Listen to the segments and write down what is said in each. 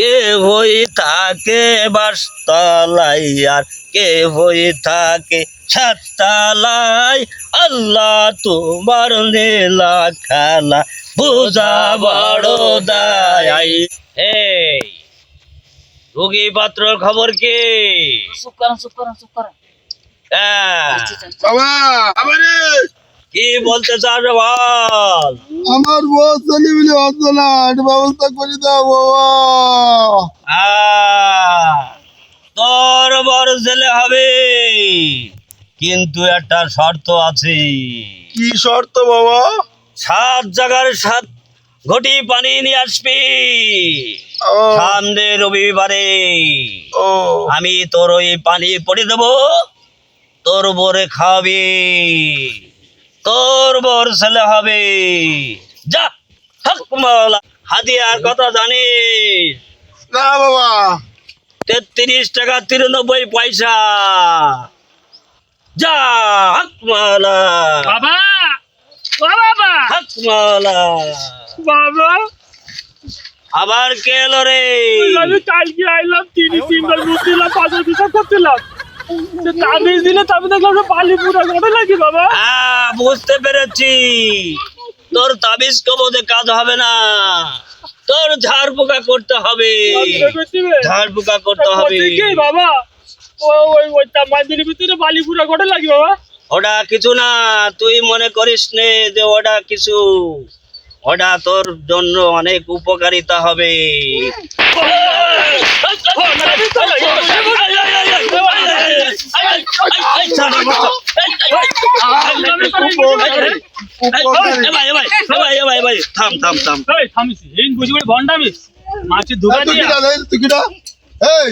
কে হই থাকে বাসতলায় আর কে হই থাকে সাততলায়, আল্লাহ তোমার লীলা খেলা বুঝা বড় দায়। এই রোগী পাত্রর খবর কি? চুপ করেন চুপ করেন চুপ করেন। বাবা আমারে কি বলতে চাস বল? আমার বউ চলি বলে হতো না, একটা ব্যবস্থা করে দাও বাবা। তোর বড় ছেলে হবে, কিন্তু একটা শর্ত আছে। কি শর্ত বাবা? 7 জায়গার 7 ঘটি পানি নিয়ে আসবি ও সামনে রবিবারে। ও আমি তোর ওই পানি পড়ে দেবো, তোর বরে খাওয়াবি, তোর বর ছেলে হবে। যা হক মাওলা। হাদিয়ার কথা জানিস? না বাবা। 33 টাকা 93 পয়সা। যা হক মাওলা, বাবা ও বাবা হক মাওলা। বাবা আবার কে এলো রে? আমি কালকে আইলাম 3 বুঝছিলাম 5 দিশা করছিলাম, তাবিজ দিলে তবে দেখলাম পালি পুরা ঘটে নাকি বাবা। বুঝতে পেরেছি, তোর তাবিজ কবজে কাজ হবে না, তোর ঝাড় পোকা করতে হবে, ঝাড় পোকা করতে হবে। কি বাবা ওই তামাজের ভিতরে বালি পুরা ঘটে নাকি বাবা? ওটা কিছু না, তুই মনে করিস নে যে ওটা কিছু, ওটা তোর জন্য অনেক উপকারিতা হবে। থাম থাম থাম। এই থামিস এই বুঝি করে ভন্ডামিস মাছের ধোকা তুই দিয়া। কিটা দেন, তুই কিটা? এই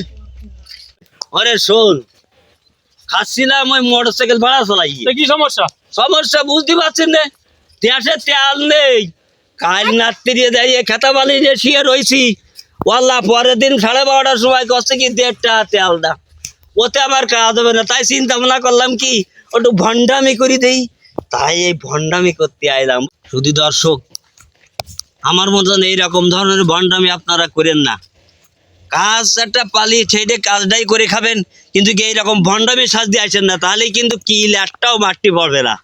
আরে শোন, খাচ্ছিলাম ওই মোটরসাইকেল ভাড়া চলাই। তো কি সমস্যা? সমস্যা বুঝতে পারছেন না, দেশে তেল নেই। কাল রাত্রি দেয় খেতা বালি যে শুয়ে রয়েছি, ওয়াল্লা পরের দিন 12:30টার সময় কষ্ট কি 1.5 টাকা তেল দাম, ওতে আমার কাজ হবে না। তাই চিন্তা ভাবনা করলাম কি একটু ভণ্ডামি করে দেই, তাই এই ভণ্ডামি করতে আইলাম। শুধু দর্শক, আমার মতন এইরকম ধরনের ভণ্ডামি আপনারা করেন না। কাজ একটা পালি ছেড়ে কাজটাই করে খাবেন, কিন্তু কি এইরকম ভণ্ডামি সাজ দিয়ে আসেন না, তাহলে কিন্তু কিল একটাও মাটি পড়বে না।